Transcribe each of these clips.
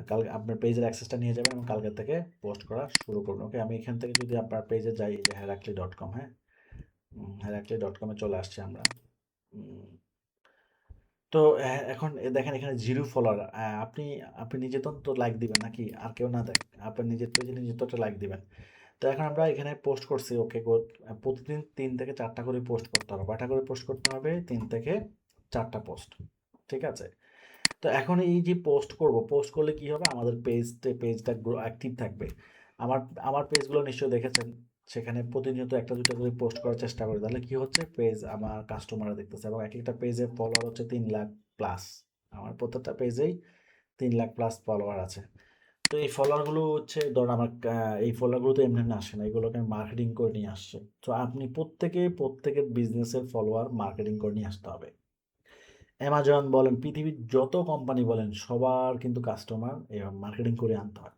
কালকে আপনার পেজের অ্যাক্সেসটা নিয়ে যাবেন এবং কালকে থেকে পোস্ট করা শুরু করুন। ওকে, আমি এখান থেকে যদি আপনার পেজে যাই, যে herakli.com, হ্যাঁ, herakli.com চলে আসছি আমরা। তো এখন দেখেন এখানে 0 ফলোয়ার। আপনি আপনি নিজে তো লাইক দিবেন নাকি? আর কেউ না দেখ, আপনার নিজের পেজে নিজে তো একটা লাইক দিবেন। তো এখন আমরা এখানে পোস্ট করছি, ওকে গুড। প্রতিদিন 3 থেকে 4টা করে পোস্ট করতে হবে। কয়টা করে পোস্ট করতে হবে? 3 থেকে 4টা পোস্ট। ঠিক আছে? তো এখন এই যে পোস্ট করব, পোস্ট করলে কি হবে? আমাদের পেজটা অ্যাক্টিভ থাকবে। আমার আমার পেজগুলো নিশ্চয়ই দেখেছেন, সেখানে প্রতিনিয়ত একটা দুটো করে পোস্ট করার চেষ্টা করি। তাহলে কি হচ্ছে? পেজ আমার কাস্টমাররা দেখতেছে এবং এক একটা পেজে ফলোয়ার হচ্ছে 3 লাখ প্লাস। আমার প্রত্যেকটা পেজেই 3 লাখ প্লাস ফলোয়ার আছে। তো এই ফলোয়ারগুলো হচ্ছে ধরুন আমার এই ফলোয়ারগুলো তো এমনি এমনি আসে না, এগুলোকে আমি মার্কেটিং করে নিয়ে আসছে। তো আপনি প্রত্যেকের বিজনেসের ফলোয়ার মার্কেটিং করে নিয়ে আসতে হবে। অ্যামাজন বলেন, পৃথিবীর যত কোম্পানি বলেন, সবার কিন্তু কাস্টমার এবং মার্কেটিং করে আনতে হয়।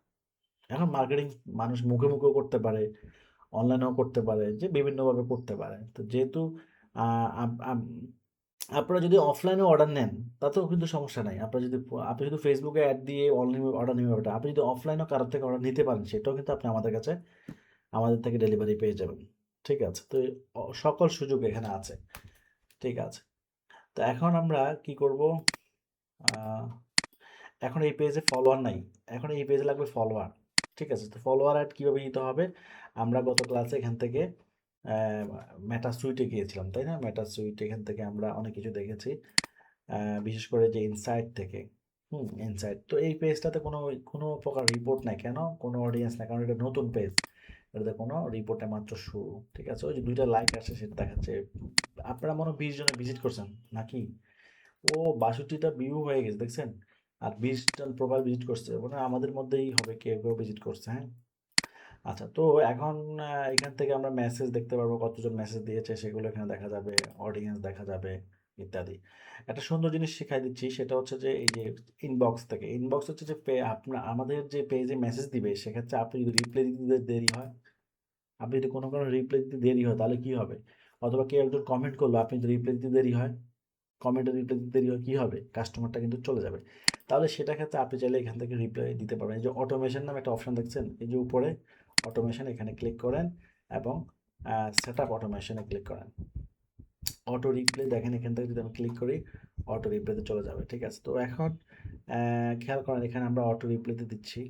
এখন মার্কেটিং মানুষ মুখে মুখেও করতে পারে, অনলাইনেও করতে পারে, যে বিভিন্নভাবে করতে পারে। তো যেহেতু আহ, আপ- আপ- আপনারা যদি অফলাইনে অর্ডার নেন, তাতেও কিন্তু সমস্যা নাই। আপনি যদি ফেসবুকে অ্যাড দিয়ে অনলাইনে অর্ডার নেবেন ওটা, আপনি যদি অফলাইনেও কারোর থেকে অর্ডার নিতে পারেন, সেটাও কিন্তু আপনি আমাদের থেকে ডেলিভারি পেয়ে যাবেন। ঠিক আছে? তো সকল সুযোগ এখানে আছে। ঠিক আছে? তো এখন আমরা কি করব? আহ, এখন এই পেজে ফলোয়ার নাই, এখন এই পেজে লাগবে ফলোয়ার। ঠিক আছে? তো ফলোয়ার অ্যাড কীভাবে নিতে হবে? আমরা গত ক্লাসে এখান থেকে মেটা সুইটে গিয়েছিলাম, তাই না? মেটা সুইট, এখান থেকে আমরা অনেক কিছু দেখেছি, বিশেষ করে যে ইনসাইট থেকে। ইনসাইট তো এই পেজটাতে কোনো কোনো প্রকার রিপোর্ট নাই। কেন? কোনো অডিয়েন্স নাই, কারণ এটা নতুন পেজ, এটাতে কোনো রিপোর্টে মাত্র শুরু। ঠিক আছে? ওই যে 2টা লাইক আসছে সেটা দেখাচ্ছে। আপনারা মনে হয় 20 জনে ভিজিট করছেন নাকি? ও, 62টা ভিউ হয়ে গেছে, দেখছেন? আর 20 জন প্রোফাইল ভিজিট করছে, মানে আমাদের মধ্যেই হবে কেউ কেউ ভিজিট করছে, হ্যাঁ। আচ্ছা, তো এখন এখান থেকে আমরা মেসেজ দেখতে পারবো, কতজন মেসেজ দিয়েছে সেগুলো এখানে দেখা যাবে, অডিয়েন্স দেখা যাবে, ইত্যাদি। একটা সুন্দর জিনিস শিখাই দিচ্ছি, সেটা হচ্ছে যে এই যে ইনবক্স থেকে, ইনবক্স হচ্ছে যে আমাদের যে পেজে মেসেজ দিবে, সেক্ষেত্রে আপনি যদি রিপ্লাই দিতে দেরি হয়, আপনি যদি কোনো রিপ্লাই দিতে দেরি হয়, তাহলে কি হবে? অথবা কেউ একজন কমেন্ট করলো, আপনি যদি রিপ্লাই দিতে দেরি হয়, কমেন্টে রিপ্লাই দিতে দেরি হয়, কী হবে? কাস্টমারটা কিন্তু চলে যাবে। তাহলে সেটা ক্ষেত্রে আপনি চাইলে এখান থেকে রিপ্লাই দিতে পারবেন। এই যে অটোমেশন নামে একটা অপশন দেখছেন, এই যে উপরে অটোমেশন, এখানে ক্লিক করেন এবং সেট আপ অটোমেশনে ক্লিক করেন। অটো রিপ্লাই দেখেন, এখান থেকে যদি আমি ক্লিক করি, অটো রিপ্লাইতে চলে যাবে। ঠিক আছে? তো এখন খেয়াল করেন, এখানে আমরা অটো রিপ্লাইতে দিচ্ছি।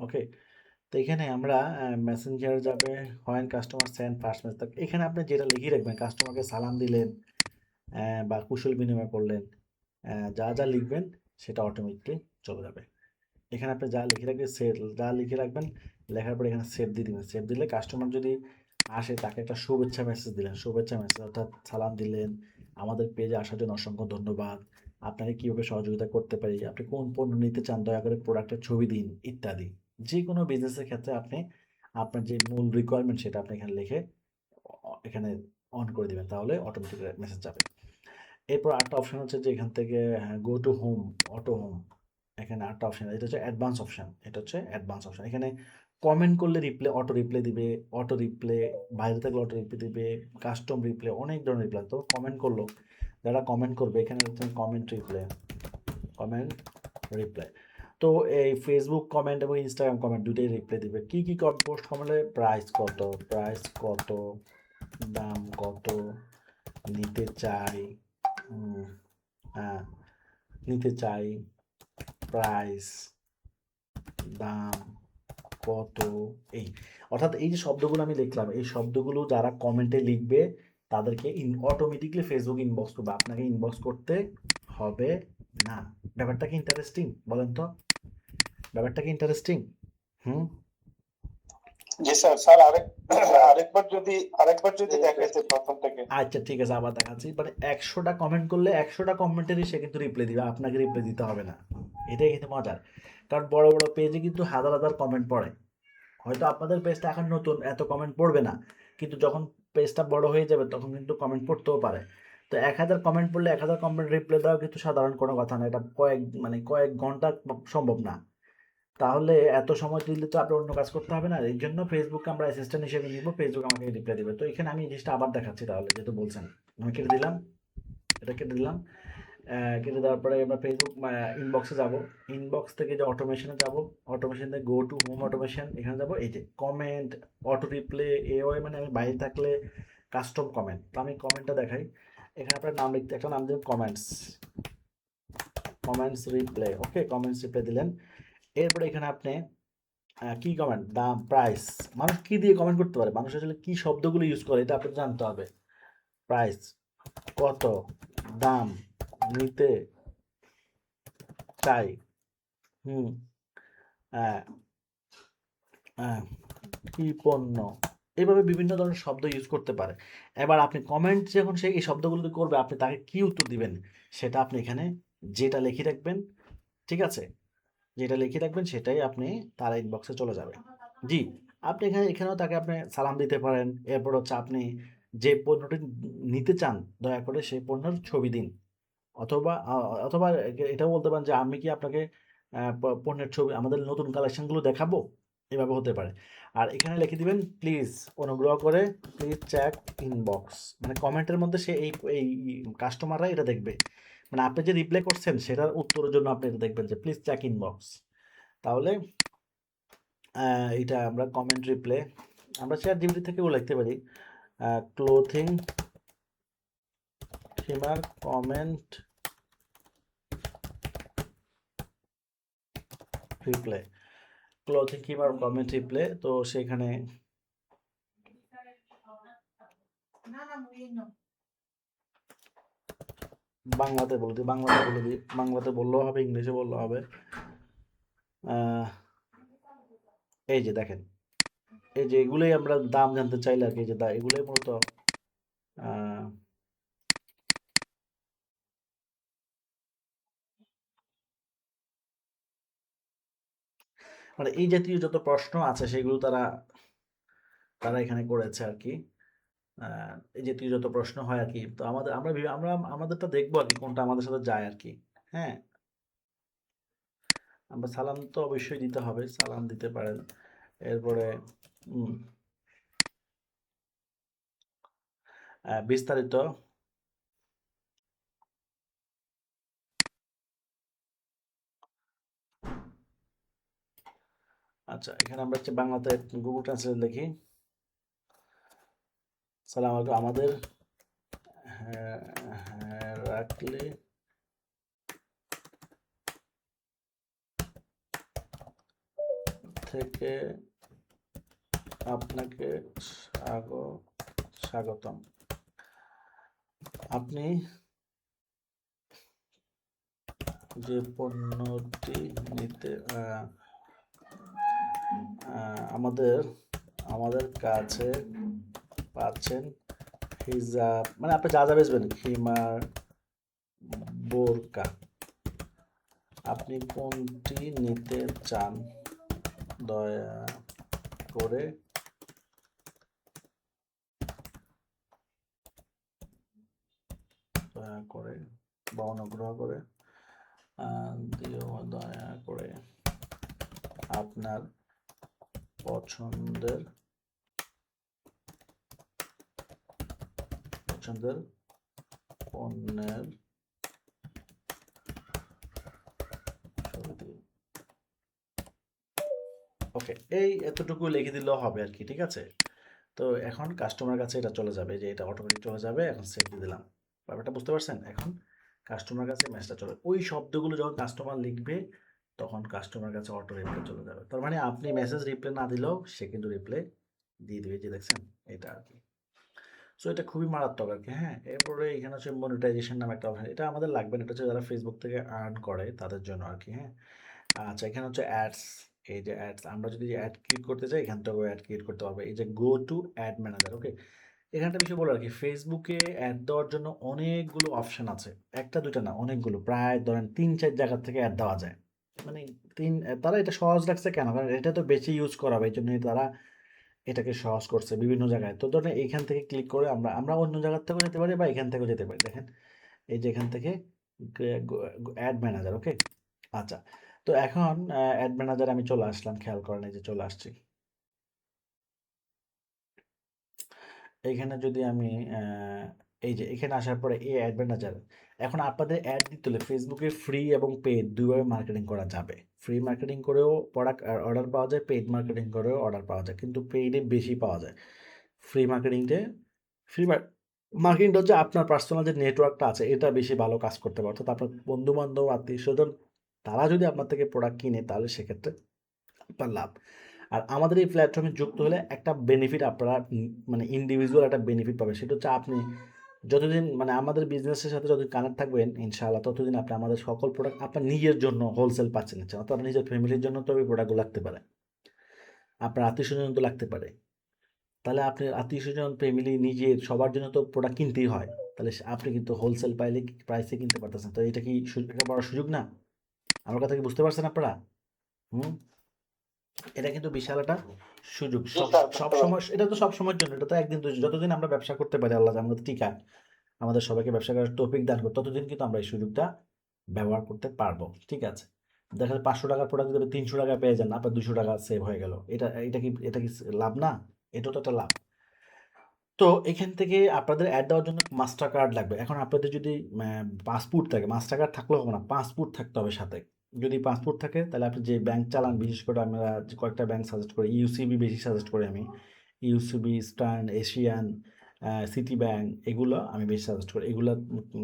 ওকে, তো এখানে আমরা মেসেঞ্জার যাবে, when customer send first message, এখানে আপনি যেটা লিখে রাখবেন, কাস্টমারকে সালাম দিলেন বা কুশল বিনিময় করলেন, যা যা লিখবেন সেটা অটোমেটিকলি চলে যাবে। এখানে আপনি যা লিখে রাখবেন, যা লিখে রাখবেন, লেখার পরে এখানে সেভ দিয়ে দিবেন। সেভ দিলে কাস্টমার যদি আসে, তাকে একটা শুভেচ্ছা মেসেজ দিলেন, শুভেচ্ছা মেসেজ অর্থাৎ সালাম দিলেন, আমাদের পেজে আসার জন্য অসংখ্য ধন্যবাদ, আপনাকে কীভাবে সহযোগিতা করতে পারি, আপনি কোন পণ্য নিতে চান, দয়া করে প্রোডাক্টের ছবি দিন, ইত্যাদি। যে কোনো বিজনেসের ক্ষেত্রে আপনি আপনার যে মূল রিকোয়ারমেন্ট সেটা আপনি এখানে লিখে এখানে অন করে দিবেন, তাহলে অটোমেটিক মেসেজ যাবে। এরপর আরেকটা অপশন হচ্ছে যে এখান থেকে go to home, auto home, এখানে আরেকটা অপশন, এটা হচ্ছে অ্যাডভান্স অপশন, এটা হচ্ছে অ্যাডভান্স অপশন। এখানে কমেন্ট করলে রিপ্লাই, অটো রিপ্লাই দিবে, অটো রিপ্লাই, বাইরে থাকলে অটো রিপ্লাই দিবে, কাস্টম রিপ্লাই, অনেক ধরনের রিপ্লাই। তো কমেন্ট করলো, যারা কমেন্ট করবে এখানে হচ্ছে কমেন্ট রিপ্লাই, কমেন্ট রিপ্লাই। তো এই ফেসবুক কমেন্ট এবং ইনস্টাগ্রাম কমেন্ট দুটোই রিপ্লাই দিবে। কি কি পোস্ট কমেন্টে? প্রাইস কত, প্রাইস কত, দাম কত, নিতে চাই, হ্যাঁ, নিতে চাই, প্রাইস, দাম কত, এই, অর্থাৎ এই যে শব্দগুলো আমি লিখলাম, এই শব্দগুলো যারা কমেন্টে লিখবে তাদেরকে অটোমেটিকলি ফেসবুক ইনবক্স করবে, আপনাকে ইনবক্স করতে হবে না। ব্যাপারটা কি ইন্টারেস্টিং বলেন তো? ব্যাপারটা কি ইন্টারেস্টিং? হুম। জি স্যার। স্যার আরেকবার যদি দেখাইতে প্রথম থেকে। আচ্ছা, ঠিক আছে, আবার দেখাচ্ছি। মানে 100টা কমেন্ট করলে 100টা কমেন্টেরই সে কিন্তু রিপ্লাই দিবে, আপনাকে রিপ্লাই দিতে হবে না। এটাই কিন্তু মজার। কারণ বড় বড় পেজে কিন্তু হাজার হাজার কমেন্ট পড়ে। হয়তো আপনাদের পেজটা এখন নতুন, এত কমেন্ট পড়বে না, কিন্তু যখন পেজটা বড় হয়ে যাবে তখন কিন্তু কমেন্ট পড়তেও পারে। তো 1000 কমেন্ট পড়লে 1000 কমেন্ট রিপ্লাই দেওয়া কিন্তু সাধারণ কোনো কথা না, এটা কয়েক ঘন্টা সম্ভব না। তাহলে এত সময় দিলে তো আপনার অন্য কাজ করতে হবে না। এই জন্য ফেসবুককে আমরা অ্যাসিস্ট্যান্ট হিসেবে নিব, ফেসবুক আমাকে রিপ্লাই দেবে। তো এখানে আমি এই জিনিসটা আবার দেখাচ্ছি, তাহলে যেহেতু বলছেন, আমি কেটে দিলাম, এটা কেটে দিলাম। কেটে দেওয়ার পরে আমরা ফেসবুক ইনবক্সে যাব, ইনবক্স থেকে যে অটোমেশনে যাব, অটোমেশন থেকে গো টু হোম অটোমেশন, এখানে যাব এই যে কমেন্ট, অটো রিপ্লে, এওয়াই মানে আমি বাইরে থাকলে কাস্টম কমেন্ট। তো আমি কমেন্টটা দেখাই, এখানে আপনার নাম লিখতে, একটা নাম দিন কমেন্টস, কমেন্টস রিপ্লে, ওকে, কমেন্টস রিপ্লে দিলেন। এরপরে এখানে আপনি কি কমেন্ট, দাম, প্রাইস, মানুষ কি দিয়ে কমেন্ট করতে পারে, মানুষ আসলে কি শব্দগুলো ইউজ করে এটা আপনার জানতে হবে। প্রাইস কত, দাম, নিতে চাই, হুম, আহ, আহ, কি পণ্য, এইভাবে বিভিন্ন ধরনের শব্দ ইউজ করতে পারে। এবার আপনি কমেন্ট যখন সে এই শব্দগুলো করবে, আপনি তাকে কি উত্তর দিবেন সেটা আপনি এখানে যেটা লিখে রাখবেন, ঠিক আছে, যেটা লিখে রাখবেন সেটাই আপনি তার ইনবক্সে চলে যাবে। জি, আপনি এখানেও তাকে আপনি সালাম দিতে পারেন। এরপর হচ্ছে আপনি যে পণ্যটি নিতে চান, দয়া করে সেই পণ্যের ছবি দিন। অথবা এটাও বলতে পারেন যে আমি কি আপনাকে পণ্যের ছবি, আমাদের নতুন কালেকশনগুলো দেখাবো, এভাবে হতে পারে। আর এখানে লিখে দিবেন প্লিজ, অনুগ্রহ করে প্লিজ চেক ইনবক্স, মানে কমেন্টের মধ্যে সে এই এই কাস্টমাররা এটা দেখবে, মানে আপনি যে রিপ্লাই করছেন সেটার উত্তরের জন্য আপনি এটা দেখবেন যে প্লিজ চেক ইনবক্স। তাহলে এটা আমরা কমেন্ট রিপ্লে, আমরা চ্যাট জিপিটি থেকেও লিখতে পারি ক্লোথিং থিমার কমেন্ট রিপ্লে, ক্লোথিং থিমার কমেন্ট রিপ্লে। তো সেখানে বাংলাতে বললেও হবে, ইংলিশে বললেও হবে। এই যে দেখেন, এই যে এগুলোই আমরা দাম জানতে চাইলে আর কি, যে এগুলোই মূলত মানে এই জাতীয় যত প্রশ্ন আছে সেগুলো তারা তারা এখানে করেছে আর কি। এই জাতীয় যত প্রশ্ন হয় আর কি, তো আমরা আমাদেরটা দেখবো আর কি, কোনটা আমাদের সাথে যায় আর কি। হ্যাঁ, আমরা সালাম তো অবশ্যই দিতে হবে, সালাম দিতে পারেন। এরপরে বিস্তারিত, আচ্ছা এখানে আমরা হচ্ছে বাংলাতে গুগল ট্রান্সলেট লিখি, সালাম আলাইকুম, আমাদের রাখলে থেকে আপনাকে স্বাগতম। আপনি যে পণ্যটি নিতে আমাদের আমাদের কাছে পাচ্ছেন হিজাব, মানে আপনি যা যা বেচবেন, হিমার, বোরকা, আপনি কোনটি নিতে চান, দয়া করে বা অনুগ্রহ করে দয়া করে আপনার পছন্দের পণ্যের ছবি দিন। ওকে, এই এতটুকু লিখে দিলেও হবে আর কি, ঠিক আছে। তো এখন কাস্টমার কাছে এটা চলে যাবে, যে এটা অটোমেটিক চলে যাবে, এখন সেভ দিয়ে দিলাম। ব্যাপারটা বুঝতে পারছেন? এখন কাস্টমার কাছে মেসেজটা চলে, ওই শব্দগুলো যখন কাস্টমার লিখবে তখন কাস্টমার কাছে অটো রিপ্লাই চলে যাবে। তার মানে আপনি মেসেজ রিপ্লাই না দিলেও সে কিন্তু রিপ্লাই দিয়ে দিবে, যে দেখছেন এটা আর কি। সো এটা খুবই মারাত্মক আর কি। হ্যাঁ, এরপরে এখানে হচ্ছে মনিটাইজেশন নামে একটা অপশন, এটা আমাদের লাগবে না, এটা হচ্ছে যারা ফেসবুক থেকে আর্ন করে তাদের জন্য আর কি। হ্যাঁ, আচ্ছা এখানে হচ্ছে অ্যাডস, এই যে অ্যাডস, আমরা যদি অ্যাড ক্রিয়েট করতে চাই এখান থেকেও অ্যাড ক্রিয়েট করতে পারবে, এই যে গো টু অ্যাড ম্যানেজার। ওকে, এখানটা বিষয় বলো আর কি, ফেসবুকে অ্যাড দেওয়ার জন্য অনেকগুলো অপশন আছে, একটা দুইটা না, অনেকগুলো, প্রায় ধরেন 3-4 জায়গা থেকে অ্যাড দেওয়া যায়। মানে তারা এটা সহজ রাখছে কেন, কারণ এটা তো বেশি ইউজ করা হবে, এই জন্যই তারা এটাকে সহজ করছে বিভিন্ন জায়গায়। তো ধরেন এইখান থেকে ক্লিক করে আমরা আমরা অন্য জায়গার থেকেও যেতে পারি বা এখান থেকেও যেতে পারি। দেখেন এই যে এখান থেকে অ্যাড ম্যানেজার, ওকে। আচ্ছা, তো এখন অ্যাড ম্যানেজার আমি চলে আসলাম, খেয়াল করেন এই যে চলে আসছি। এইখানে যদি আমি এই যে এখানে আসার পরে এই অ্যাড ম্যানেজার, এখন আপনাদের অ্যাড দিতে হলে ফেসবুকে ফ্রি এবং পেইড দুইভাবে মার্কেটিং করা যাবে। ফ্রি মার্কেটিং করেও প্রোডাক্ট অর্ডার পাওয়া যায়, পেইড মার্কেটিং করেও অর্ডার পাওয়া যায়, কিন্তু পেইডে বেশি পাওয়া যায়। ফ্রি মার্কেটিংয়ে ফ্রি মার্কেটিংটা হচ্ছে আপনার পার্সোনাল যে নেটওয়ার্কটা আছে এটা বেশি ভালো কাজ করতে পারে, অর্থাৎ আপনার বন্ধু বান্ধব আত্মীয় স্বজন তারা যদি আপনার থেকে প্রোডাক্ট কিনে তাহলে সেক্ষেত্রে আপনার লাভ। আর আমাদের এই প্ল্যাটফর্মে যুক্ত হলে একটা বেনিফিট আপনারা মানে ইন্ডিভিজুয়াল একটা বেনিফিট পাবেন, সেটা হচ্ছে আপনি যতদিন মানে আমাদের বিজনেসের সাথে যতদিন কানেক্ট থাকবেন ইনশাআল্লাহ ততদিন আপনি আমাদের সকল প্রোডাক্ট আপনার নিজের জন্য হোলসেল পাচ্ছেন, অর্থাৎ আপনার নিজের ফ্যামিলির জন্য তো ওই প্রোডাক্টগুলো লাগতে পারে, আপনার আত্মীয় স্বজন তো লাগতে পারে, তাহলে আপনি আত্মীয় স্বজন ফ্যামিলি নিজের সবার জন্য তো প্রোডাক্ট কিনতেই হয়, তাহলে আপনি কিন্তু হোলসেল পাইলে প্রাইসে কিনতে পারতেছেন, তো এটা কি একটা বড় সুযোগ না? আমার কথা কি বুঝতে পারছেন আপনারা? হুম, এটা কিন্তু বিশাল একটা সুযোগ। জি সব স্যার, সব বুঝতে সময় পারছি। এটা তো সব সময়ের জন্য, এটা তো একদিন যতদিন আমরা ব্যবসা করতে পারি আল্লাহ আমাদের টিকায় আমাদের সবাইকে ব্যবসা করার তৌফিক দান করুন, ততদিন কিন্তু আমরা এই সুযোগটা ব্যবহার করতে পারবো। ঠিক আছে, দেখা যায় 500 টাকার প্রোডাক্ট যদি 300 টাকা পেয়ে যান, আপনার 200 টাকা সেভ হয়ে গেল, এটা কি লাভ না? এটা তো একটা লাভ। তো এখান থেকে আপনাদের অ্যাড দেওয়ার জন্য মাস্টার কার্ড লাগবে। এখন আপনাদের যদি পাসপোর্ট থাকে, মাস্টার কার্ড থাকলেও হবে না, পাসপোর্ট থাকতে হবে সাথে। যদি পাসপোর্ট থাকে তাহলে আপনি যে ব্যাংক চালান, বিশেষ করে আমরা যে কয়েকটা ব্যাংক সাজেস্ট করি, ইউসিবি বেশি সাজেস্ট করি আমি, UCB, eastern, Asian, city bank, এগুলো আমি বেশি সাজেস্ট করি, এগুলো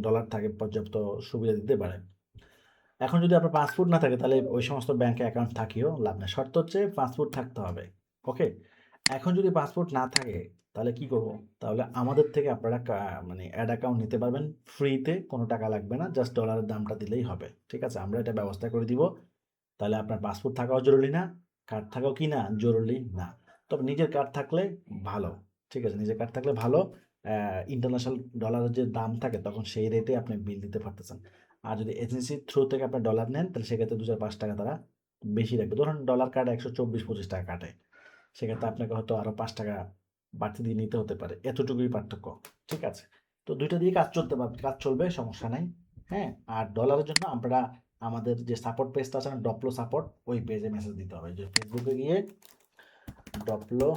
ডলার থাকে পর্যাপ্ত সুবিধা দিতে পারে। এখন যদি আপনার পাসপোর্ট না থাকে তাহলে ওই সমস্ত ব্যাংকে অ্যাকাউন্ট থাকিও লাভ নেই, শর্ত হচ্ছে পাসপোর্ট থাকতে হবে। ওকে, এখন যদি পাসপোর্ট না থাকে তাহলে কি করব? তাহলে আমাদের থেকে আপনারা মানে অ্যাড অ্যাকাউন্ট নিতে পারবেন ফ্রিতে, কোনো টাকা লাগবে না, জাস্ট ডলারের দামটা দিলেই হবে। ঠিক আছে, আমরা এটা ব্যবস্থা করে দিব। তাহলে আপনার পাসপোর্ট থাকাও জরুরি না, কার্ড থাকাও কি না জরুরি না, তবে নিজের কার্ড থাকলে ভালো। ঠিক আছে, নিজের কার্ড থাকলে ভালো। ইন্টারন্যাশনাল ডলারের যে দাম থাকে তখন সেই রেটে আপনি বিল দিতে পারতেছেন। আর যদি এজেন্সির থ্রু থেকে আপনি ডলার নেন তাহলে সেক্ষেত্রে 2-5 টাকা তারা বেশি রাখবে। ধরুন ডলার কার্ডে 124-25 টাকা কাটে, সেক্ষেত্রে আপনাকে হয়তো আরও 5 টাকা বাড়তি দিয়ে নিতে হতে পারে, এতটুকুই পার্থক্য। ঠিক আছে, তো দুইটা দিয়ে কাজ চলতে পারবে, কাজ চলবে, সমস্যা নাই। হ্যাঁ, আর ডলারের জন্য আমরা আমাদের যে সাপোর্ট পেজটা আছে না, ডপলো সাপোর্ট, ওই পেজে মেসেজ দিতে হবে, যে ফেসবুকে গিয়ে ডপলো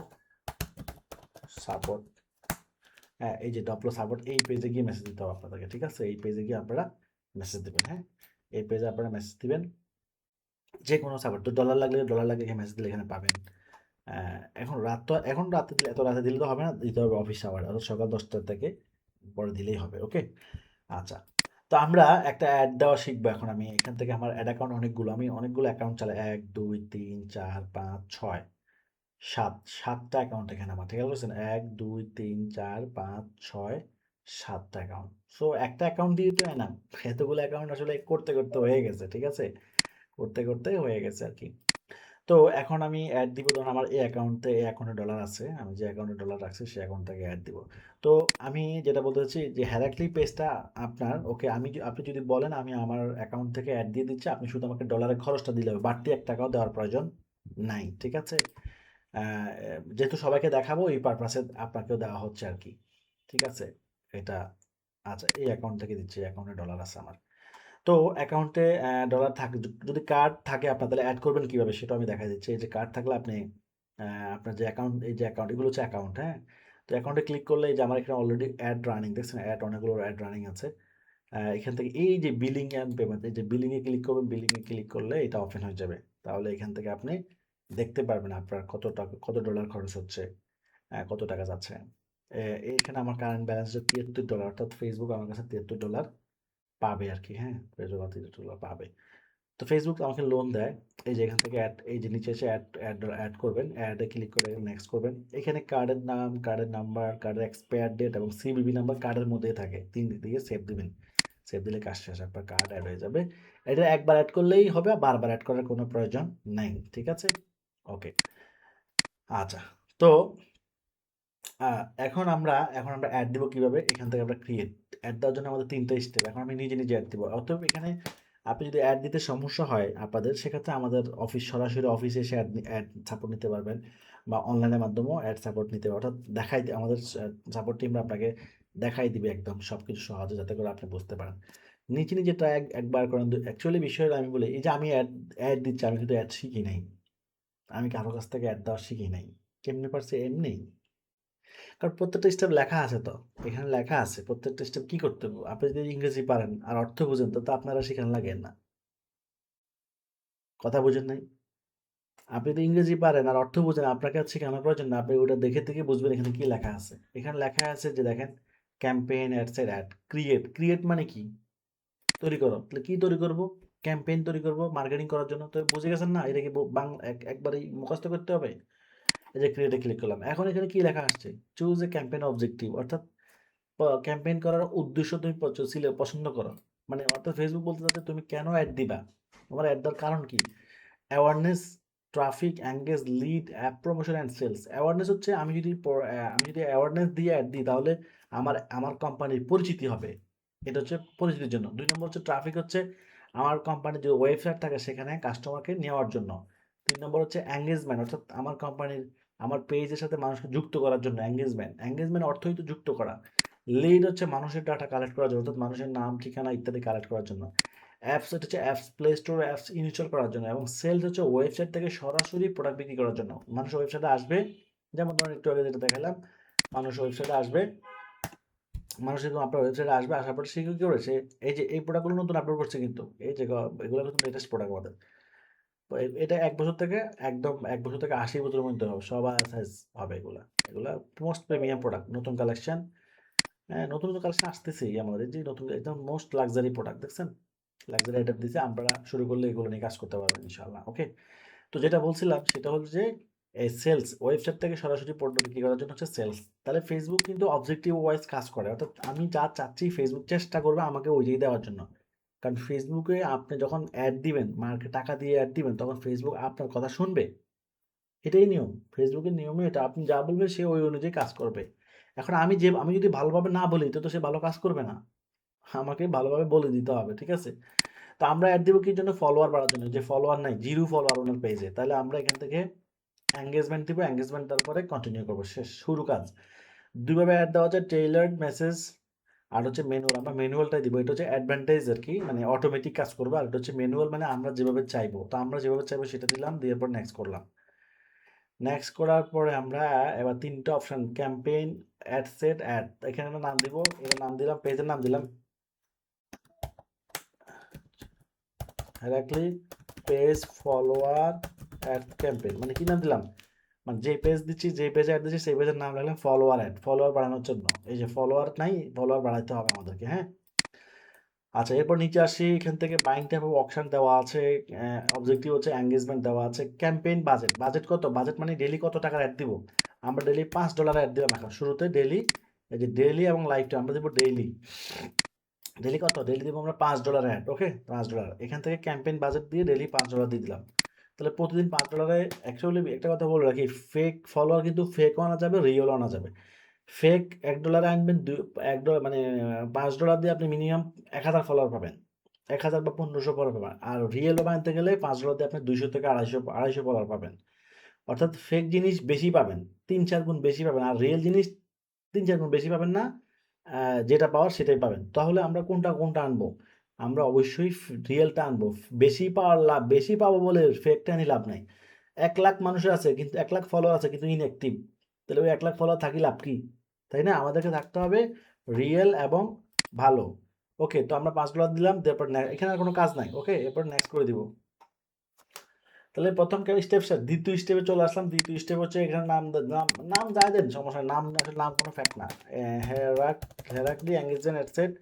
সাপোর্ট, হ্যাঁ এই যে ডপলো সাপোর্ট এই পেজে গিয়ে মেসেজ দিতে হবে আপনাদেরকে। ঠিক আছে, এই পেজে গিয়ে আপনারা মেসেজ দেবেন। হ্যাঁ, এই পেজে আপনারা মেসেজ দিবেন, যে কোনো সাপোর্ট, তো ডলার লাগলে এখানে মেসেজ দিলে এখানে পাবেন। এখন রাত তো এখন রাতে দিলে, এত রাতে দিলে তো হবে না, দিতে হবে অফিস আওয়ার, অর্থাৎ সকাল 10টা থেকে পরে দিলেই হবে। ওকে, আচ্ছা, তো আমরা একটা অ্যাড দেওয়া শিখবো এখন। আমি এখান থেকে আমার অ্যাড অ্যাকাউন্ট আমি অনেকগুলো অ্যাকাউন্ট চালাই, 1 2 3 4 5 6 7 7টা অ্যাকাউন্ট এখানে আমার, ঠিক আছে, 1 2 3 4 5 6 7টা অ্যাকাউন্ট। সো একটা অ্যাকাউন্ট দিয়ে তো না, এতগুলো অ্যাকাউন্ট আসলে করতে করতে হয়ে গেছে। ঠিক আছে, করতে করতে হয়ে গেছে আর কি। তো এখন আমি অ্যাড দিব, ধরুন আমার এই অ্যাকাউন্টে ডলার আছে, আমি যে অ্যাকাউন্টে ডলার রাখছি সেই অ্যাকাউন্ট থেকে অ্যাড দিব। তো আমি যেটা বলতে চাচ্ছি যে হেরাক্লি পেজটা আপনার, ওকে, আপনি যদি বলেন আমি আমার অ্যাকাউন্ট থেকে অ্যাড দিয়ে দিচ্ছি, আপনি শুধু আমাকে ডলারের খরচটা দিলে হবে, বাড়তি 1 টাকাও দেওয়ার প্রয়োজন নাই। ঠিক আছে, যেহেতু সবাইকে দেখাবো এই পারপাসে আপনাকেও দেওয়া হচ্ছে আর কি। ঠিক আছে, এটা আচ্ছা, এই অ্যাকাউন্ট থেকে দিচ্ছি, এই অ্যাকাউন্টে ডলার আছে আমার। তো অ্যাকাউন্টে ডলার থাকে, যদি কার্ড থাকে আপনার তাহলে অ্যাড করবেন কিভাবে সেটা আমি দেখা দিচ্ছি। এই যে কার্ড থাকলে আপনি আপনার যে অ্যাকাউন্ট, এই যে অ্যাকাউন্ট, এগুলো হচ্ছে অ্যাকাউন্ট। হ্যাঁ, তো অ্যাকাউন্টে ক্লিক করলে এই যে আমার এখানে অলরেডি অ্যাড রানিং, দেখছেন অ্যাড, অনেকগুলো অ্যাড রানিং আছে। এখান থেকে এই যে বিলিং অ্যান্ড পেমেন্ট, এই যে বিলিংয়ে ক্লিক করবেন, বিলিংয়ে ক্লিক করলে এটা ওপেন হয়ে যাবে। তাহলে এখান থেকে আপনি দেখতে পারবেন আপনার কত টাকা, কত ডলার খরচ হচ্ছে, কত টাকা যাচ্ছে। এইখানে আমার কারেন্ট ব্যালেন্স হচ্ছে $73, অর্থাৎ ফেসবুক আমার কাছে $73 পাবে আর কি। হ্যাঁ, ফেসবুক আমার $73 পাবে। তো ফেসবুক আমাকে লোন দেয়, এই যে এখান থেকে অ্যাড, এই যে নিচে এসে অ্যাড অ্যাড অ্যাড করবেন, অ্যাডে ক্লিক করে নেক্সট করবেন। এখানে কার্ডের নাম, কার্ডের নাম্বার, কার্ডের এক্সপায়ার ডেট এবং সিভিভি নাম্বার কার্ডের মধ্যেই থাকে, 3 দিক দিয়ে সেভ দিবেন। সেভ দিলে কাজ শেষ, আপনার কার্ড অ্যাড হয়ে যাবে। এটা একবার অ্যাড করলেই হবে, বারবার অ্যাড করার কোনো প্রয়োজন নেই। ঠিক আছে, ওকে, আচ্ছা, তো এখন আমরা অ্যাড দিব কিভাবে? এখান থেকে আমরা ক্রিয়েট, অ্যাড দেওয়ার জন্য আমাদের 3টা স্টেপ। এখন আমি নিজে নিজে অ্যাড দিব, অতএব এখানে আপনি যদি অ্যাড দিতে সমস্যা হয় আপনাদের, সেক্ষেত্রে আমাদের সরাসরি অফিসে এসে অ্যাড সাপোর্ট নিতে পারবেন, বা অনলাইনের মাধ্যমেও অ্যাড সাপোর্ট নিতে পারবেন, অর্থাৎ আমাদের সাপোর্ট টিমরা আপনাকে দেখাই দিবে একদম সব কিছু সহজে, যাতে করে আপনি বুঝতে পারেন। নিচে নিজে ট্রাই একবার করেন। অ্যাকচুয়ালি বিষয়টা আমি বলি, এই যে আমি অ্যাড অ্যাড দিচ্ছি, আমি কিন্তু অ্যাড শিখি নাই, আমি কারো কাছ থেকে অ্যাড দেওয়া শিখি নাই। কেমনে পারছি? এমনি কারণ প্রত্যেকটা স্টেপ লেখা আছে তো। এখানে লেখা আছে প্রত্যেকটা স্টেপ কি করতে হবে। আপনি যদি ইংরেজি পারেন আর অর্থ বুঝেন তো আপনার আর শিখানো লাগে না। কথা বুঝেন নাই? আপনি তো ইংরেজি পারেন আর অর্থ বুঝেন, আপনাকে আর শেখানোর প্রয়োজন না। আপনি ওটা দেখে দেখে বুঝবেন এখানে কি লেখা আছে। এখানে লেখা আছে যে দেখেন ক্যাম্পেইন অ্যাডস এর অ্যাড, ক্রিয়েট। ক্রিয়েট মানে কি? তৈরি করো। তাহলে কি তৈরি করব? ক্যাম্পেইন তৈরি করব মার্কেটিং করার জন্য। তো বুঝে গেছেন না? এটা কি একবারেই মুখস্থ করতে হবে? এই যে ক্রিয়েটে ক্লিক করলাম। এখন এখানে কি লেখা আসছে? চুজ এ ক্যাম্পেইন অবজেক্টিভ, অর্থাৎ ক্যাম্পেইন করার উদ্দেশ্য তুমি পছন্দ করো। মানে অর্থাৎ ফেসবুক বলতে চাচ্ছে তুমি কেন অ্যাড দিবা? তোমার অ্যাড দেওয়ার কারণ কি? Awareness, traffic, engage, lead, app promotion and sales. Awareness হচ্ছে আমি যদি অ্যাওয়ারনেস দিয়ে অ্যাড দিই তাহলে আমার কোম্পানির পরিচিতি হবে। এটা হচ্ছে পরিচিতির জন্য। ২ নম্বর হচ্ছে ট্রাফিক, হচ্ছে আমার কোম্পানির যে ওয়েবসাইট থাকে সেখানে কাস্টমারকে নেওয়ার জন্য। ৩ নম্বর হচ্ছে এনগেজমেন্ট, অর্থাৎ আমার পেজের সাথে মানুষকে যুক্ত করার জন্য এনগেজমেন্ট। এনগেজমেন্ট অর্থই তো যুক্ত করা। লিড হচ্ছে মানুষের ডাটা কালেক্ট করার জন্য, অর্থাৎ মানুষের নাম, ঠিকানা ইত্যাদি কালেক্ট করার জন্য। অ্যাপস, এটা হচ্ছে অ্যাপস, প্লে স্টোরে অ্যাপস ইনস্টল করার জন্য। এবং সেলস হচ্ছে ওয়েবসাইট থেকে সরাসরি প্রোডাক্ট বিক্রি করার জন্য। মানুষ ওয়েবসাইটে আসবে, যেমন ধরুন একটু আগে যেটা দেখালাম, মানুষ ওয়েবসাইটে আসবে, মানুষ এরকম আপনার ওয়েবসাইটে আসবে, আসার পরে সে কি করে, সে এই যে এই প্রোডাক্টগুলো নতুন আপলোড করছে কিন্তু এই যে এগুলো কিন্তু লেটেস্ট প্রোডাক্ট আমাদের। তো এটা ১ বছর থেকে একদম ১ বছর থেকে ৮০ বছরের মধ্যে হবে, সবার সাইজ হবে এগুলা। এগুলা মোস্ট প্রিমিয়াম প্রোডাক্ট, নতুন কালেকশন। হ্যাঁ, নতুন নতুন কালেকশন আসতেছেই আমাদের, এই যে নতুন একদম মোস্ট লাক্সারি প্রোডাক্ট দেখছেন? লাক্সারি আইটেম দিছে, আমরা শুরু করলে এগুলো নিয়ে কাজ করতে পারবেন ইনশাআল্লাহ। ওকে? তো যেটা বলছিলাম সেটা হলো যে এই সেলস, ওয়েবসাইট থেকে সরাসরি পণ্য বিক্রি করার জন্য হচ্ছে সেলস। তাহলে ফেসবুক কিন্তু অবজেক্টিভ ওয়াইজ কাজ করে। অর্থাৎ আমি যা চাচ্ছি ফেসবুক চেষ্টা করবে আমাকে ওইটাই দেওয়ার জন্য। কারণ ফেসবুকে আপনি যখন অ্যাড দিবেন, টাকা দিয়ে অ্যাড দিবেন, তখন ফেসবুক আপনার কথা শুনবে। এটাই নিয়ম। ফেসবুকের নিয়মই এটা। আপনি যা বলবেন সে ওই অনুযায়ী কাজ করবে। এখন আমি যদি ভালোভাবে না বলি তো সে ভালো কাজ করবে না। আমাকে ভালোভাবে বলে দিতে হবে। ঠিক আছে? তো আমরা অ্যাড দিব কির জন্য? ফলোয়ার বাড়ার জন্য। যে ফলোয়ার নাই, 0 ফলোয়ার ওনার পেজে। তাহলে আমরা এখান থেকে এনগেজমেন্ট দিব। এনগেজমেন্ট দেওয়ার পরে কন্টিনিউ করব। শেষ, শুরু কাজ। ২ ভাবে অ্যাড দেওয়া যায়, টেইলার্ড মেসেজ আর হচ্ছে ম্যানুয়াল। আমরা ম্যানুয়ালটাই দিব। এটা হচ্ছে অ্যাডভান্টেজ আরকি। মানে অটোমেটিক কাজ করবে। আর এটা হচ্ছে ম্যানুয়াল, মানে আমরা যেভাবে চাইবো। তো আমরা যেভাবে চাইবো সেটা দিলাম, দেওয়ার পর নেক্সট করলাম। নেক্সট করার পরে আমরা এবার ৩ টা option, campaign, ad set, ad. এখানে আমরা নাম দিব। এটার নাম দিলাম, পেজের নাম দিলাম হেরাক্লি পেজ ফলোয়ার অ্যাড ক্যাম্পেইন। মানে কি নাম দিলাম? মানে যে পেজ দিচ্ছি, যে পেজে অ্যাড দিচ্ছি সেই পেজের নাম লিখলাম ফলোয়ার অ্যাড, ফলোয়ার বাড়ানোর জন্য। এই যে ফলোয়ার নাই, ফলোয়ার বাড়াইতে হবে আমাদেরকে, হ্যাঁ? আচ্ছা, এরপর নিচে আসি। এখান থেকে বাইং টাইপ অফ অপশন দেওয়া আছে, অবজেক্টিভ হচ্ছে এঙ্গেজমেন্ট দেওয়া আছে, ক্যাম্পেইন বাজেট। বাজেট কত? বাজেট মানে ডেইলি কত টাকার অ্যাড দিব? আমরা ডেইলি $5 অ্যাড দিলাম। এখন শুরুতে ডেইলি, এই যে ডেইলি এবং লাইফ টাইম আমরা দিব ডেইলি। ডেইলি কত? ডেইলি দিব আমরা $5 অ্যাড। ওকে? $5। এখান থেকে ক্যাম্পেইন বাজেট দিয়ে ডেইলি $5 দিয়ে দিলাম। তাহলে প্রতিদিন $5 এ অ্যাকচুয়ালি একটা কথা বলে রাখি, ফেক ফলোয়ার কিন্তু ফেকও আনা যাবে, রিয়েলও আনা যাবে। ফেক $1 আনবেন, $1 মানে $5 দিয়ে আপনি মিনিমাম ১,০০০ ফলোয়ার পাবেন। ১,০০০ বা ১৫০০ ফলোয়ার পাবেন। আর রিয়েলও বানাতে গেলে $5 দিয়ে আপনি ২০০ থেকে ২৫০ ফলোয়ার পাবেন। অর্থাৎ ফেক জিনিস বেশি পাবেন, ৩-৪ গুণ বেশি পাবেন। আর রিয়েল জিনিস ৩-৪ গুণ বেশি পাবেন না। যেটা পাওয়ার সেটাই পাবেন। তাহলে আমরা কোনটা আনবো? আমরা অবশ্যই রিয়েলটা আনবো। বেশি পাওয়ার লাভ, বেশি পাবো বলে ফেকটা নিয়ে লাভ নাই। ১,০০,০০০ মানুষ আছে কিন্তু ১,০০,০০০ ফলোয়ার আছে কিন্তু ইনঅ্যাক্টিভ। তাহলে ওই ১,০০,০০০ ফলোয়ার থাকি লাভ কি? তাই না? আমাদেরকে থাকতে হবে রিয়েল এবং ভালো। ওকে, তো আমরা $5 দিলাম, তারপর এখানে আর কোনো কাজ নাই। ওকে, এরপর নেক্সট করে দিব। তাহলে প্রথম স্টেপ শেষ। দ্বিতীয় স্টেপে চলে আসলাম। দ্বিতীয় স্টেপ হচ্ছে এখানে নাম যাই দেন, সমস্যা নাই। নাম আসলে নাম কোনো ফ্যাক্ট না। হেরাক্লি এঙ্গেজমেন্ট এটসেট।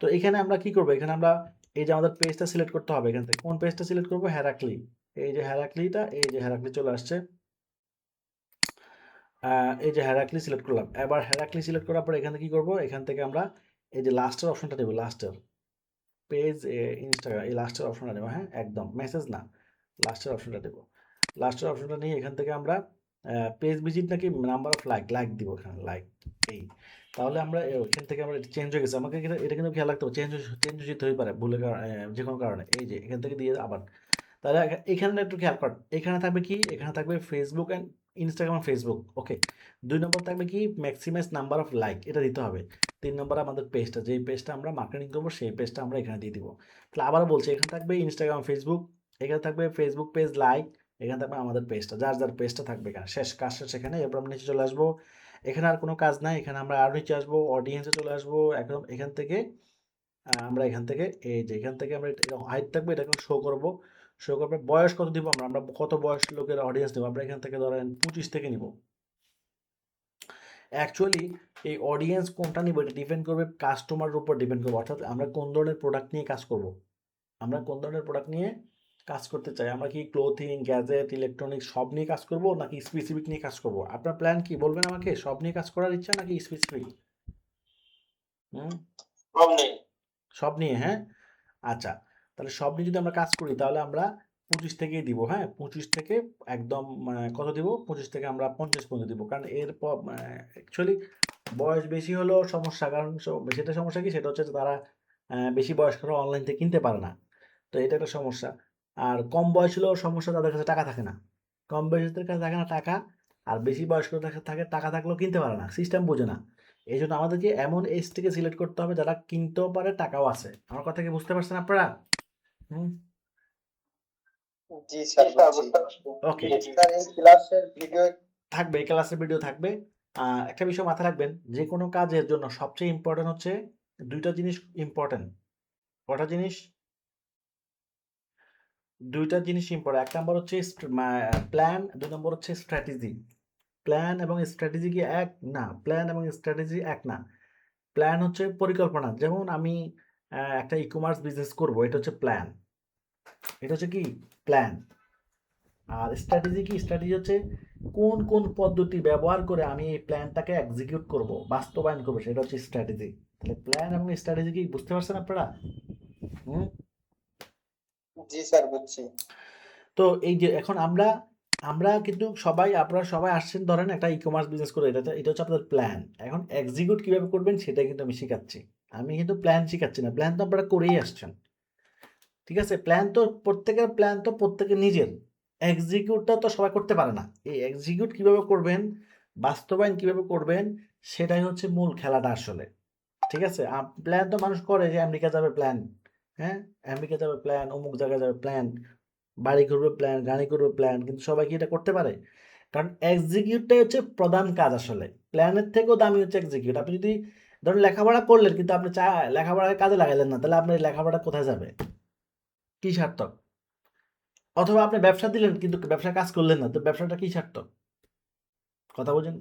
তো এখানে আমরা কি করব? এখানে আমরা এই যে আমাদের পেজটা সিলেক্ট করতে হবে। এখান থেকে কোন পেজটা সিলেক্ট করব? হেরাক্লি। এই যে হেরাক্লিটা, এই যে হেরাক্লি চলে আসছে। এই যে হেরাক্লি সিলেক্ট করলাম। এবার হেরাক্লি সিলেক্ট করার পর এখান থেকে কি করব? এখান থেকে আমরা এই যে লাস্টের অপশনটা দেব। লাস্টের পেজ ইনস্টাগ্রাম, এই লাস্টের অপশনটা নেব। হ্যাঁ, একদম মেসেজ না, লাস্টের অপশনটা দেব। লাস্টের অপশনটা নিয়ে এখান থেকে আমরা পেজ ভিজিট নাকি নাম্বার অফ লাইক দিব। এখানে লাইক এই, তাহলে আমরা এখান থেকে আমরা চেঞ্জ হয়ে গেছে। আমাকে এটা কিন্তু খেয়াল রাখতে হবে, চেঞ্জ যেতে হতে পারে ভুলের কারণে, যে কোনো কারণে। এই যে এখান থেকে দিয়ে আবার, তাহলে এখানে একটু খেয়াল করেন। এখানে থাকবে কি? এখানে থাকবে ফেসবুক অ্যান্ড ইনস্টাগ্রাম, ফেসবুক। ওকে, ২ নম্বর থাকবে কি? ম্যাক্সিমাইজ নাম্বার অফ লাইক, এটা দিতে হবে। ৩ নম্বর আমাদের পেজটা, যেই পেজটা আমরা মার্কেটিং করবো সেই পেজটা আমরা এখানে দিয়ে দিব। তাহলে আবারও বলছি, এখানে থাকবে ইনস্টাগ্রাম, ফেসবুক, এখানে থাকবে ফেসবুক পেজ লাইক, এখানে থাকবে আমাদের পেজটা, যার পেজটা থাকবে এখানে। শেষ, কাজ শেষ এখানে। এরপর আমরা নিচে চলে আসবো। এখানে আর কোনো কাজ নাই, এখানে আমরা আরও নিচে আসবো, অডিয়েন্সে চলে আসবো, একদম এখান থেকে আমরা এখান থেকে এই যে এখান থেকে আমরা হাইট থাকবে এটা শো করবো, শো করবে বয়স কত দিব আমরা, আমরা কত বয়স লোকের অডিয়েন্স নেবো, আমরা এখান থেকে ধরেন 25 থেকে নিব। অ্যাকচুয়ালি এই অডিয়েন্স কোনটা নিব এটা ডিপেন্ড করবে কাস্টমারের উপর ডিপেন্ড করবে, অর্থাৎ আমরা কোন ধরনের প্রোডাক্ট নিয়ে কাজ করব, আমরা কোন ধরনের প্রোডাক্ট নিয়ে কাজ করতে চাই, আমরা কি ক্লোথিং, গ্যাজেট, ইলেকট্রনিক্স সব নিয়ে কাজ করব নাকি স্পেসিফিক নিয়ে কাজ করব? আপনার প্ল্যান কি বলবেন আমাকে, সব নিয়ে কাজ করার ইচ্ছা নাকি স্পেসিফিক? হুম, সব নেই। সব নিয়ে, হ্যাঁ। আচ্ছা, তাহলে সব নিয়ে যদি আমরা কাজ করি তাহলে আমরা 25 থেকেই দিব, হ্যাঁ 25 থেকে একদম কত দিব, 25 থেকে আমরা 50 পর্যন্ত দিব, কারণ এরপর অ্যাকচুয়ালি বয়স বেশি হলেও সমস্যা, কারণ সেটা সমস্যা কি, সেটা হচ্ছে যে তারা বেশি বয়স্করা অনলাইন থেকে কিনতে পারে না, তো এটা একটা সমস্যা। আর কম বয়স হলেও সমস্যা, তাদের কাছে টাকা থাকে না, কম বয়সীদের কাছে থাকে না টাকা, আর বেশি বয়স্কদের কাছে থাকে টাকা থাকলেও কিনতে পারে না, সিস্টেম বোঝে না। এই জন্য আমাদেরকে এমন এজ থেকে সিলেক্ট করতে হবে যারা কিনতেও পারে, টাকাও আছে। আমার কথা কি বুঝতে পারছেন আপনারা? হুম, জি স্যার, বুঝছি। ওকে, স্যার এই ক্লাসের ভিডিও থাকবে, ক্লাসের ভিডিও থাকবে। একটা বিষয় মাথায় রাখবেন, যে কোনো কাজের জন্য সবচেয়ে ইম্পর্টেন্ট হচ্ছে দুইটা জিনিস ইম্পর্টেন্ট। কটা জিনিস? দুইটা জিনিস ইম্পর্টেন্ট। এক নম্বর হচ্ছে প্ল্যান, দুই নম্বর হচ্ছে স্ট্র্যাটেজি। প্ল্যান এবং স্ট্র্যাটেজি কি এক না? প্ল্যান এবং স্ট্র্যাটেজি এক না। প্ল্যান হচ্ছে পরিকল্পনা, যেমন আমি একটা ই কমার্স বিজনেস করব, এটা হচ্ছে প্ল্যান, এটা হচ্ছে কি প্ল্যান। আর স্ট্র্যাটেজি কি? স্ট্র্যাটেজি হচ্ছে কোন কোন পদ্ধতি ব্যবহার করে আমি এই প্ল্যানটাকে এক্সিকিউট করব, বাস্তবায়ন করবো, সেটা হচ্ছে স্ট্র্যাটেজি। তাহলে প্ল্যান এবং স্ট্র্যাটেজি কি বুঝতে পারছেন আপনারা? হুম, জি স্যার, বুঝছি। তো এই যে এখন আমরা আমরা কিন্তু সবাই, আপনারা সবাই আসছেন ধরেন একটা ই কমার্স বিজনেস করে, এটা হচ্ছে আপনাদের প্ল্যান। এখন এক্সিকিউট কিভাবে করবেন সেটাই কিন্তু আমি শেখাচ্ছি, আমি কিন্তু প্ল্যান শেখাচ্ছি না, প্ল্যান তো আপনারা করেই আসছেন, ঠিক আছে? প্ল্যান তো প্রত্যেকের নিজের, এক্সিকিউটটা তো সবাই করতে পারে না। এই এক্সিকিউট কিভাবে করবেন, বাস্তবায়ন কিভাবে করবেন, সেটাই হচ্ছে মূল খেলাটা আসলে, ঠিক আছে? প্ল্যান তো মানুষ করে, যে আমেরিকা যাবে প্ল্যান, হ্যাঁ আমেরিকা যাবে প্ল্যান, অমুক জায়গায় যাবে প্ল্যান, বাড়ি করবে প্ল্যান, গাড়ি করবে প্ল্যান, কিন্তু সবাই কি এটা করতে পারে? কারণ এক্সিকিউটটাই হচ্ছে প্রধান কাজ আসলে, প্ল্যানের থেকেও দামি হচ্ছে এক্সিকিউট। আপনি যদি ধরুন লেখাপড়া করলেন কিন্তু আপনি লেখাপড়াকে কাজে লাগাইলেন না, তাহলে আপনার লেখাপড়া কোথায় যাবে, কি সার্থক? অথবা আপনি ব্যবসা দিলেন কিন্তু ব্যবসার কাজ করলেন না, তো ব্যবসাটা কি সার্থক? কথা বোঝেন?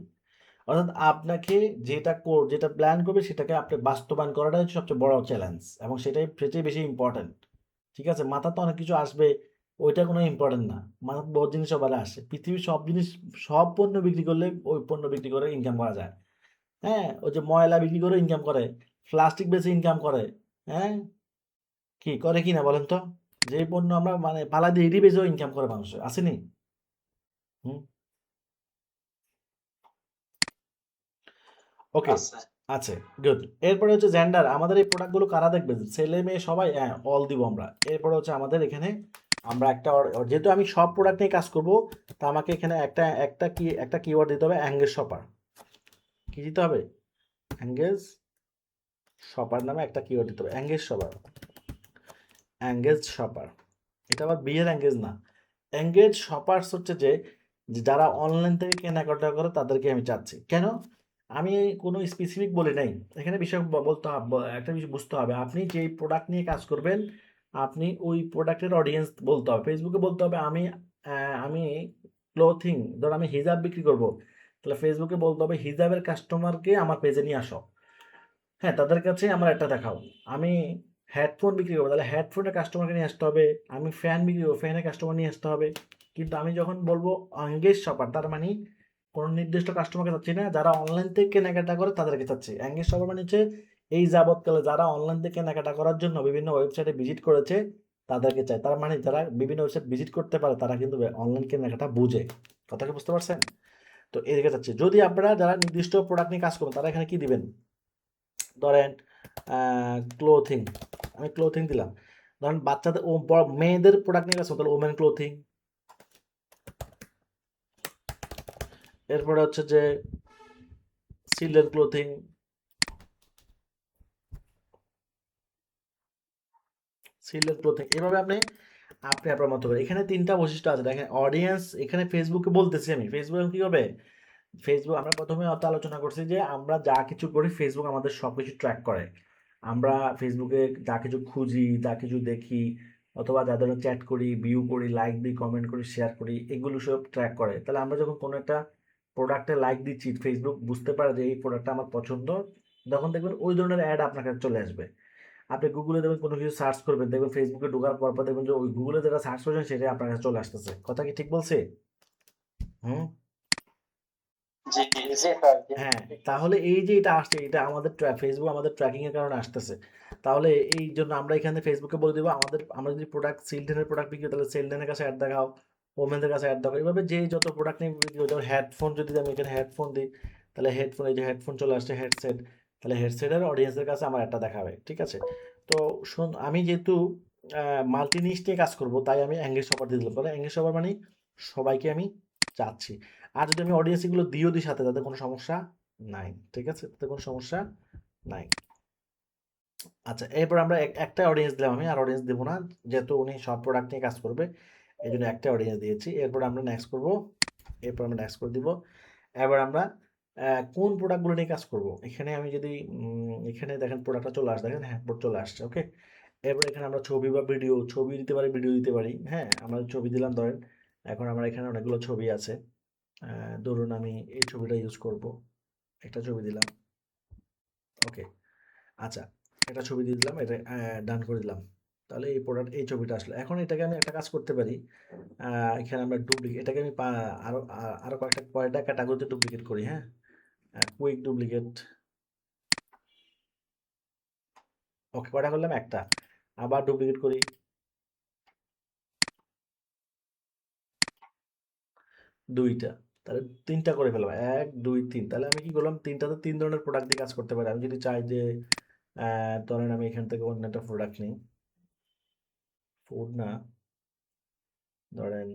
অর্থাৎ আপনাকে যেটা প্ল্যান করবে সেটাকে আপনি বাস্তবায়ন করাটাই হচ্ছে সবচেয়ে বড় চ্যালেঞ্জ, এবং সেটাই বেশি ইম্পর্টেন্ট, ঠিক আছে? মাথা তো অনেক কিছু আসবে, ওইটা কোনো ইম্পর্টেন্ট না, মাথার বহুত জিনিস সবার আসে, পৃথিবীর সব জিনিস, সব পণ্য বিক্রি করলে ওই পণ্য বিক্রি করে ইনকাম করা যায়, হ্যাঁ ওই যে ময়লা বিক্রি করে ইনকাম করে, প্লাস্টিক বেচে ইনকাম করে, হ্যাঁ কি করে কি না বলেন তো? যে পণ্য আমরা পালা দিয়ে এটি বেচেও ইনকাম করে মানুষ, আসেনি? হুম, ওকে, আচ্ছা। আছে, গুড। এরপরে হচ্ছে জেন্ডার, আমাদের এই প্রোডাক্টগুলো কারা দেখবে, ছেলে মেয়ে সবাই, হ্যাঁ অল দিব আমরা। এরপরে হচ্ছে আমাদের এখানে আমরা একটা যেহেতু আমি সব প্রোডাক্ট নিয়ে কাজ করব, তা আমাকে এখানে একটা কিওয়ার্ড দিতে হবে, অ্যাঙ্গেজ শপার। কি দিতে হবে? অ্যাঙ্গেজ শপার নামে একটা কিওয়ার্ড দিতে হবে, অ্যাঙ্গেজ শপার, অ্যাঙ্গেজ শপার। এটা আবার বিয়ের অ্যাঙ্গেজ না, এঙ্গেজ শপার্স হচ্ছে যে যারা অনলাইন থেকে কেনাকাটা করে তাদেরকে আমি চাচ্ছি। কেন? আমি কোনো স্পেসিফিক বলি নাই, এখানে বিষয় বলতে হবে, একটা বিষয় বুঝতে হবে, আপনি যেই প্রোডাক্ট নিয়ে কাজ করবেন আপনি ওই প্রোডাক্টের অডিয়েন্স বলতে হবে, ফেসবুকে বলতে হবে আমি ক্লোথিং, ধর আমি হিজাব বিক্রি করব, তাহলে ফেসবুকে বলতে হবে হিজাবের কাস্টমারকে আমার পেজে নিয়ে আসো, হ্যাঁ তাদের কাছে আমার একটা দেখাও। আমি হেডফোন বিক্রি করবো, তাহলে হেডফোনের কাস্টমারকে নিয়ে আসতে হবে। আমি ফ্যান বিক্রি করবো, ফ্যানের কাস্টমার নিয়ে আসতে হবে। কিন্তু আমি যখন বলবো এঙ্গেজ শপার, তার মানে কোনো নির্দিষ্ট কাস্টমারকে চাচ্ছি না, যারা অনলাইন থেকে কেনাকাটা করে তাদেরকে চাচ্ছি। এঙ্গেজ শপার মানে হচ্ছে এই যাবৎকালে যারা অনলাইন থেকে কেনাকাটা করার জন্য বিভিন্ন ওয়েবসাইটে ভিজিট করেছে তাদেরকে চাই, তার মানে যারা বিভিন্ন ওয়েবসাইট ভিজিট করতে পারে তারা কিন্তু অনলাইন কেনাকাটা বুঝে। কথাকে বুঝতে পারছেন? তো এদিকে চাচ্ছি। যদি আপনারা যারা নির্দিষ্ট প্রোডাক্ট নিয়ে কাজ করবেন তারা এখানে কি দিবেন, ধরেন ক্লোথিং, আমি ক্লোথিং দিলাম। ধরেন বাচ্চাদের মেয়েদের প্রোডাক্ট নিয়ে গেছে, তাহলে ওমেন ক্লোথিং। এরপরে হচ্ছে যে চিলড্রেন ক্লোথিং, এভাবে আপনি আপনি আপনার মতো করে। এখানে তিনটা বৈশিষ্ট্য আছে দেখেন, অডিয়েন্স এখানে ফেসবুকে বলতেছি, আমি ফেসবুকে কি হবে, ফেসবুক আমরা প্রথমে অত আলোচনা করছি যে আমরা যা কিছু করি ফেসবুক আমাদের সব কিছু ট্র্যাক করে। আমরা ফেসবুকে যা কিছু খুঁজি, যা কিছু দেখি, অথবা যাদের চ্যাট করি, ভিউ করি, লাইক দিই, কমেন্ট করি, শেয়ার করি, এগুলো সব ট্র্যাক করে। তাহলে আমরা যখন কোনো একটা প্রোডাক্টে লাইক দিচ্ছি, ফেসবুক বুঝতে পারে যে এই প্রোডাক্টটা আমার পছন্দ, তখন দেখবেন ওই ধরনের অ্যাড আপনার কাছে চলে আসবে। আপনি গুগলে দেখবেন কোনো কিছু সার্চ করবেন, দেখবেন ফেসবুকে ঢোকার পর দেখবেন যে ওই গুগলে যেটা সার্চ করছেন সেটাই আপনার কাছে চলে আসতেছে। কথা কি ঠিক বলছে? হুম। জি জি স্যার, জি হ্যাঁ, ঠিক তাহলে বলছেন। এই যে এটা আসছে, এটা আমাদের ফেসবুক আমাদের ট্র্যাকিং এর কারণে আসতেছে। তাহলে এই জন্য আমরা এখানে ফেসবুকে বলে দিব আমরা যদি প্রোডাক্ট চিলড্রেনের প্রোডাক্ট বিক্রি করি, তাহলে চিলড্রেনের কাছে অ্যাড দেখাও, ওমেনদের কাছে অ্যাড দেখাও। এভাবে যে যত প্রোডাক্ট নিয়ে বিক্রি করি, যেমন হেডফোন যদি আমি এখানে হেডফোন দিই, তাহলে হেডফোন, এই যে হেডফোন চলে আসছে, হেডসেট, তাহলে হেডসেটের অডিয়েন্সের কাছে আমার একটা দেখাবে। ঠিক আছে? তো আমি যেহেতু মাল্টি নিশ নিয়ে কাজ করব, তাই আমি এঙ্গেজ অফার দিয়ে দিলাম। তাহলে এঙ্গেজ অফার মানে সবাইকে আমি চাচ্ছি। আর যদি আমি অডিয়েন্স এগুলো দিয়েও দিই সাথে, তাতে কোনো সমস্যা নাই। ঠিক আছে? তাতে কোনো সমস্যা নাই। আচ্ছা, এরপর আমরা একটা অডিয়েন্স দিলাম আমি, আর অডিয়েন্স দেবো না, যেহেতু উনি সব প্রোডাক্ট নিয়ে কাজ করবে, এই জন্য একটা অডিয়েন্স দিয়েছি। এরপর আমরা নেক্সট করব, এরপর আমরা নেক্সট করে দিব। এবার আমরা কোন প্রোডাক্টগুলো নিয়ে কাজ করব, এখানে আমি যদি এখানে দেখেন প্রোডাক্টটা চলে আসছে, দেখেন হ্যাঁ চলে আসছে। ওকে, এরপর এখানে আমরা ছবি বা ভিডিও, ছবি দিতে পারি, ভিডিও দিতে পারি। হ্যাঁ, আমরা ছবি দিলাম ধরেন, এখন আমার এখানে অনেকগুলো ছবি আছে। ধরুন আমি এই ছবিটা ইউজ করব, একটা ছবি দিলাম। ওকে, আচ্ছা, একটা ছবি দিয়ে দিলাম, এটা ডান করে দিলাম। তাহলে এই প্রোডাক্ট, এই ছবিটা আসলো। এখন এটাকে আমি একটা কাজ করতে পারি, এখানে আমরা ডুপ্লিকেট, এটাকে আমি আরো কয়টা ক্যাটাগরিতে ডুপ্লিকেট করি। হ্যাঁ, কুইক ডুপ্লিকেট। ওকে, কয়টা করলাম? একটা। আবার ডুপ্লিকেট করি, দুইটা। তাহলে তিনটা করে ফেললাম, এক দুই তিন। তাহলে আমি কি করলাম, তিনটাতে তিন ধরনের প্রোডাক্ট দিয়ে কাজ করতে পারি। আমি যদি চাই যে ধরেন আমি এখান থেকে অন্য একটা প্রোডাক্ট নিই, ফুড না, ধরেন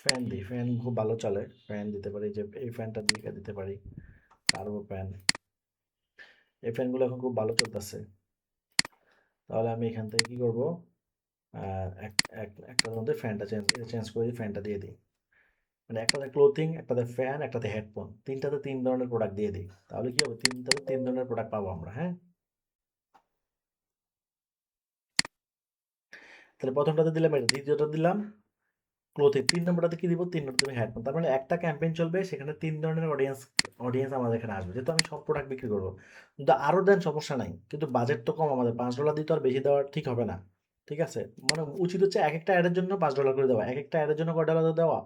ফ্যান দিই, ফ্যান খুব ভালো চলে, ফ্যান দিতে পারি, যে এই ফ্যানটা দিয়ে দিতে পারি, টার্বো ফ্যান। এই ফ্যানগুলো এখন খুব ভালো চলতেছে। তাহলে আমি এখান থেকে কি করব, একটার মধ্যে ফ্যানটা চেঞ্জ করে দিই, ফ্যানটা দিয়ে দিই। মানে একটাতে ক্লোথিং, একটাতে ফ্যান, একটাতে হেডফোন, তিনটাতে তিন ধরনের প্রোডাক্ট দিয়ে দিই। তাহলে কি হবে, তিনটাতে তিন ধরনের প্রোডাক্ট পাবো আমরা। হ্যাঁ, তাহলে প্রথমটাতে দিলাম এটা, দ্বিতীয়টা দিলাম ক্লোথিং, তিন নম্বরটাতে কি দিব, তিন নম্বর তুমি হেডফোন। তার মানে একটা ক্যাম্পেইন চলবে, সেখানে তিন ধরনের অডিয়েন্স অডিয়েন্স আমাদের এখানে আসবে, যেহেতু আমি সব প্রোডাক্ট বিক্রি করবো। কিন্তু আরও দেন, সমস্যা নাই, কিন্তু বাজেট তো কম আমাদের, $5 দিয়ে তো আর বেশি দেওয়া ঠিক হবে না। ঠিক আছে? মানে উচিত হচ্ছে এক একটা অ্যাডের জন্য $5 করে দেওয়া, এক একটা অ্যাডের জন্য কয় ডলার দেওয়া,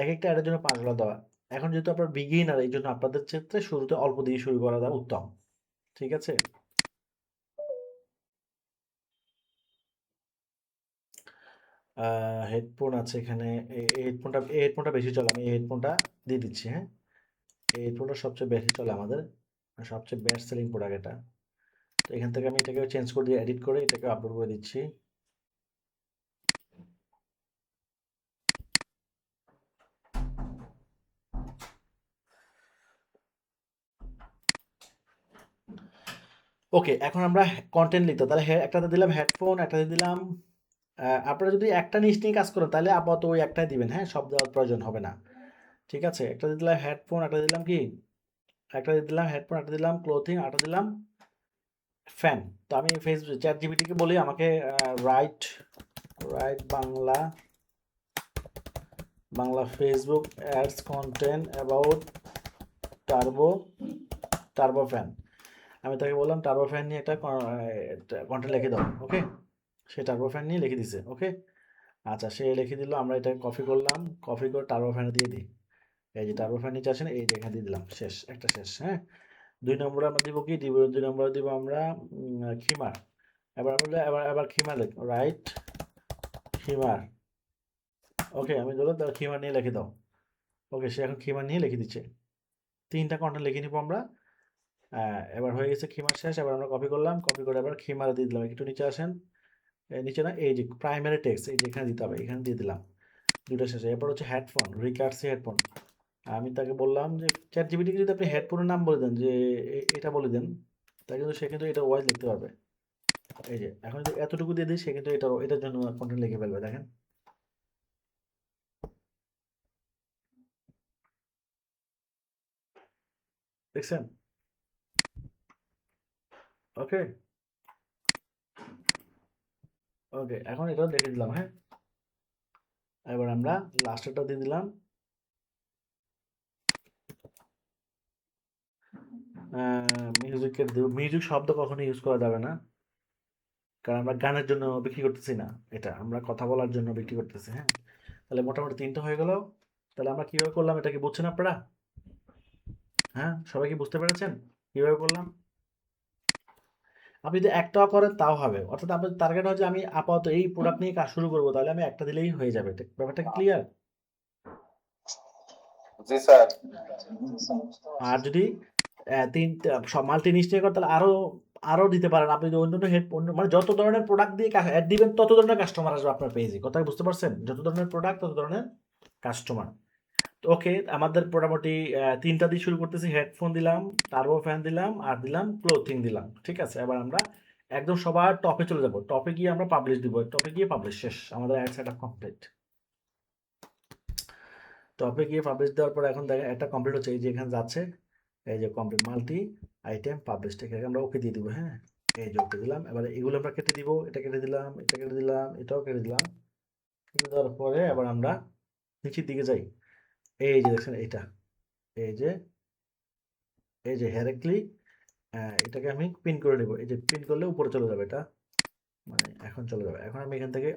এক একটা অ্যাডের জন্য $5 দেওয়া। এখন যেহেতু আপনার বিগিনার, এই জন্য আপনাদের ক্ষেত্রে শুরুতে অল্প দিয়ে শুরু করা দেওয়া উত্তম। ঠিক আছে? হেডফোন আছে এখানে, এই হেডফোনটা বেশি চলে, আমি এই হেডফোনটা দিয়ে দিচ্ছি। হ্যাঁ, এই হেডফোনটা সবচেয়ে বেশি চলে আমাদের, সবচেয়ে বেস্ট সেলিং প্রোডাক্ট এটা। তো এখান থেকে আমি এটাকে চেঞ্জ করে দিয়ে, এডিট করে এটাকে আপলোড করে দিচ্ছি। ওকে, এখন আমরা কন্টেন্ট লিখতে, তাহলে একটাতে দিলাম হেডফোন, একটাতে দিলাম, আপনারা যদি একটা জিনিস নিয়ে কাজ করেন তাহলে আপাতত ওই একটাই দিবেন। হ্যাঁ, সব দেওয়ার প্রয়োজন হবে না। ঠিক আছে? একটা দিলাম হেডফোন, একটা দিলাম কি, একটা দিলাম হেডফোন, একটা দিলাম ক্লোথিং, একটা দিলাম ফ্যান। তো আমি ফেসবুক চ্যাট জিপিটিকে বলি আমাকে right right Bangla Facebook ads content about turbo fan. আমি তাকে বললাম টার্বো ফ্যান নিয়ে একটা কন্টেন্ট লিখে দাও। ওকে, সে টার্বো ফ্যান নিয়ে লিখে দিছে। ওকে, আচ্ছা, সে লিখে দিল, আমরা এটা কপি করলাম, কপি করে টার্বো ফ্যানে দিয়ে দিই। এই যে টার্বো ফ্যান নিচে আসেন, এই যে এখানে দিয়ে দিলাম, শেষ, একটা শেষ। হ্যাঁ, দুই নম্বরে আমরা দিব কি, দুই নম্বরে দিব আমরা খিমার। এবার খিমার লিখ, রাইট খিমার। ওকে, আমি ধরো খিমার নিয়ে লিখে দাও। ওকে, সে এখন খিমার নিয়ে লিখে দিচ্ছে। তিনটা কন্টেন্ট লিখে নিব আমরা। এবার হয়ে গেছে খিমার শেষ। এবার আমরা কপি করলাম, কপি করে এবার খিমারে দিয়ে দিলাম। একটু নিচে আসেন, নিচে না, এই যে প্রাইমারি টেক্সট, এই যে এখানে দিতে হবে, এখানে দিয়ে দিলাম। দুটো শেষে। এরপর হচ্ছে হেডফোন, রিকার্সি হেডফোন। আমি তাকে বললাম যে চ্যাট জিপিটিকে যদি আপনি হেডফোনের নাম বলে দেন, যে এটা বলে দেন, তাই কিন্তু সে কিন্তু এটা ওয়াইজ লিখতে পারবে। এই যে এখন যদি এতটুকু দিয়ে দিই, সে কিন্তু এটার জন্য কন্টেন্ট লিখে ফেলবে। দেখেন, দেখছেন? ওকে ওকে, এখন এটাও দেখে দিলাম। হ্যাঁ, এবার আমরা লাস্টেরটা দিয়ে দিলাম। মিউজিকের মিউজিক শব্দ কখনো ইউজ করা যাবে না, কারণ আমরা গানের জন্য বিক্রি করতেছি না, এটা আমরা কথা বলার জন্য বিক্রি করতেছি। হ্যাঁ, তাহলে মোটামুটি 3টা হয়ে গেল। তাহলে আমরা কিভাবে করলাম এটা কি বুঝছেন আপনারা? হ্যাঁ, সবাই কি বুঝতে পেরেছেন কিভাবে করলাম? আপনি যদি একটাও করেন তাও হবে, অর্থাৎ আপনার টার্গেট হচ্ছে আমি আপাতত এই প্রোডাক্ট নিয়ে কাজ শুরু করবো, তাহলে আমি একটা দিলেই হয়ে যাবে। ব্যাপারটা কি ক্লিয়ার? জি স্যার। আর যদি তিনটা সব মাল্টি নিশ নিয়ে করেন তাহলে আরো আরো দিতে পারেন। আপনি যদি অন্য অন্য মানে যত ধরনের প্রোডাক্ট দিয়ে অ্যাড দিবেন তত ধরনের কাস্টমার আসবে আপনার পেজে। কথা বুঝতে পারছেন? যত ধরনের প্রোডাক্ট তত ধরনের কাস্টমার। ওকে, আমাদের মোটামুটি 3টা দিয়ে শুরু করতেছি। হেডফোন দিলাম, টার্বো ফ্যান দিলাম, আর দিলাম ক্লোথিং দিলাম। ঠিক আছে, এবার আমরা একদম সবার টপে চলে যাব। টপে গিয়ে আমরা পাবলিশ দিব। টপে গিয়ে পাবলিশ শেষ, আমাদের অ্যাড সেটআপ কমপ্লিট। টপে গিয়ে পাবলিশ দেওয়ার পর এখন দেখেন একটা কমপ্লিট হচ্ছে, এই যে এখানে যাচ্ছে, এই যে কমপ্লিট মাল্টি আইটেম পাবলিশ, ঠিক আছে, আমরা ওকে দিয়ে দিব। হ্যাঁ, এই যে ওকে দিলাম। এবার এগুলো আমরা কেটে দিব, এটা কেটে দিলাম, এটা কেটে দিলাম, এটাও কেটে দিলাম। কেটে দেওয়ার পরে এবার আমরা নিচের দিকে যাই। এই যে দেখছেন এটা, এই যে এই যে হেরাক্লি, এটাকে আমি পিন করে নেব। এই যে পিন করলে উপরে চলে যাবে, এটা মানে এখন চলে যাবে। এখন আমি এখান থেকে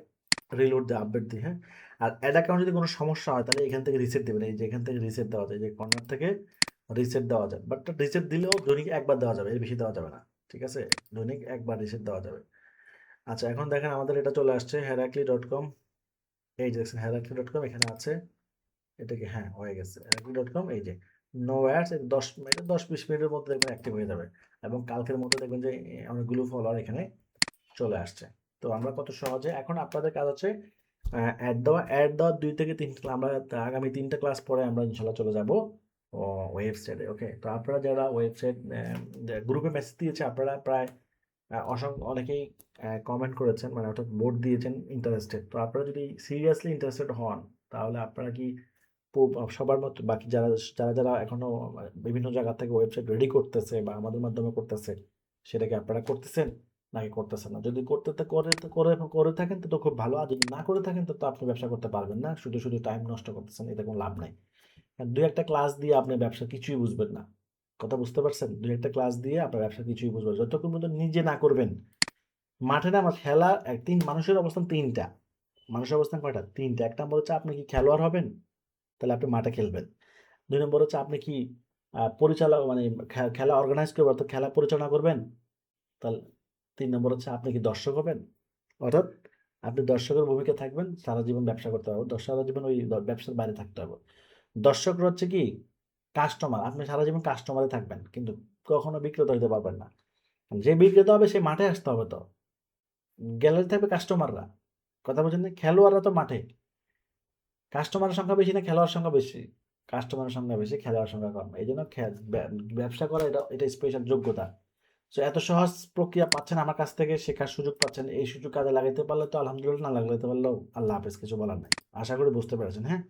রিলোড দিয়ে আপডেট দিই। হ্যাঁ, আর অ্যাড অ্যাকাউন্ট যদি কোনো সমস্যা হয় তাহলে এখান থেকে রিসেট দেবেন। এই যে এখান থেকে রিসেট দেওয়া যায়, যে কর্নার থেকে রিসেট দেওয়া যায়, বাট রিসেট দিলেও দৈনিক একবার দেওয়া যাবে, এর বেশি দেওয়া যাবে না। ঠিক আছে, দৈনিক একবার রিসেট দেওয়া যাবে। আচ্ছা, এখন দেখেন আমাদের এটা চলে আসছে herakli.com। এই যে দেখছেন herakli.com এখানে আছে। এটা কি? হ্যাঁ, হয়ে গেছে herakli.com। এই যে নো অ্যাডস, 10-20 মিনিটের মধ্যে দেখবেন অ্যাক্টিভ হয়ে যাবে, এবং কালকের মধ্যে দেখবেন যে অনেকগুলো ফলোয়ার এখানে চলে আসছে। তো আমরা কত সহজে, এখন আপনাদের কাজ হচ্ছে অ্যাড দেওয়া 2 থেকে 3 আমরা আগামী 3টা ক্লাস পরে আমরা ইনশাল্লাহ চলে যাব ওয়েবসাইটে। ওকে, তো আপনারা যারা ওয়েবসাইট গ্রুপে মেসেজ দিয়েছে, আপনারা প্রায় অনেকেই কমেন্ট করেছেন, মানে অর্থাৎ ভোট দিয়েছেন ইন্টারেস্টেড। তো আপনারা যদি সিরিয়াসলি ইন্টারেস্টেড হন তাহলে আপনারা কি সবার মতো বাকি যারা যারা যারা এখনো বিভিন্ন জায়গা থেকে ওয়েবসাইট রেডি করতেছে বা আমাদের মাধ্যমে করতেছে, সেটাকে আপনারা করতেছেন নাকি করতেছেন না? যদি করতে করে করে করে থাকেন তো খুব ভালো, আর যদি না করে থাকেন তো আপনি ব্যবসা করতে পারবেন না, শুধু শুধু টাইম নষ্ট করতেছেন, এতে কোনো লাভ নাই। আর 2-1টা ক্লাস দিয়ে আপনি ব্যবসা কিছুই বুঝবেন না। কথা বুঝতে পারছেন? 2-1টা ক্লাস দিয়ে আপনার ব্যবসা কিছুই বুঝবেন না। যতক্ষণ পর্যন্ত নিজে না করবেন, মাঠে না আমার খেলা মানুষের অবস্থান 3টা। মানুষের অবস্থান কয়টা? 3টা। 1 নম্বর হচ্ছে আপনি কি খেলোয়াড় হবেন? তাহলে আপনি মাঠে খেলবেন। 2 নম্বর হচ্ছে আপনি কি পরিচালক, মানে খেলা অর্গানাইজ করবেন অর্থাৎ খেলা পরিচালনা করবেন? তাহলে 3 নম্বর হচ্ছে আপনি কি দর্শক হবেন? অর্থাৎ আপনি দর্শকের ভূমিকায় থাকবেন, সারা জীবন ব্যবসা করতে হবে। সারা জীবন ওই ব্যবসার বাইরে থাকতে হবে। দর্শকরা হচ্ছে কি? কাস্টমার। আপনি সারা জীবন কাস্টমারে থাকবেন, কিন্তু কখনো বিক্রেতা হইতে পারবেন না। যে বিক্রেতা হবে সে মাঠে আসতে হবে তো। গ্যালারি থাকবে কাস্টমাররা। কথা বুঝেন নাই? খেলোয়াড়রা তো মাঠে। কাস্টমারের সংখ্যা বেশি না খেলোয়াড়ের সংখ্যা বেশি? কাস্টমারের সংখ্যা বেশি, খেলোয়াড়ের সংখ্যা কম। এইজন্য ব্যবসা করা এটা স্পেশাল যোগ্যতা। সো এত সহজ প্রক্রিয়া পাচ্ছেন আমার কাছ থেকে, শেখার সুযোগ পাচ্ছেন। এই সুযোগ কাজে লাগাইতে পারলে তো আলহামদুলিল্লাহ, না লাগাইতে পারলেও আল্লাহ হাফেজ, কিছু বলার নাই। আশা করি বুঝতে পেরেছেন। হ্যাঁ?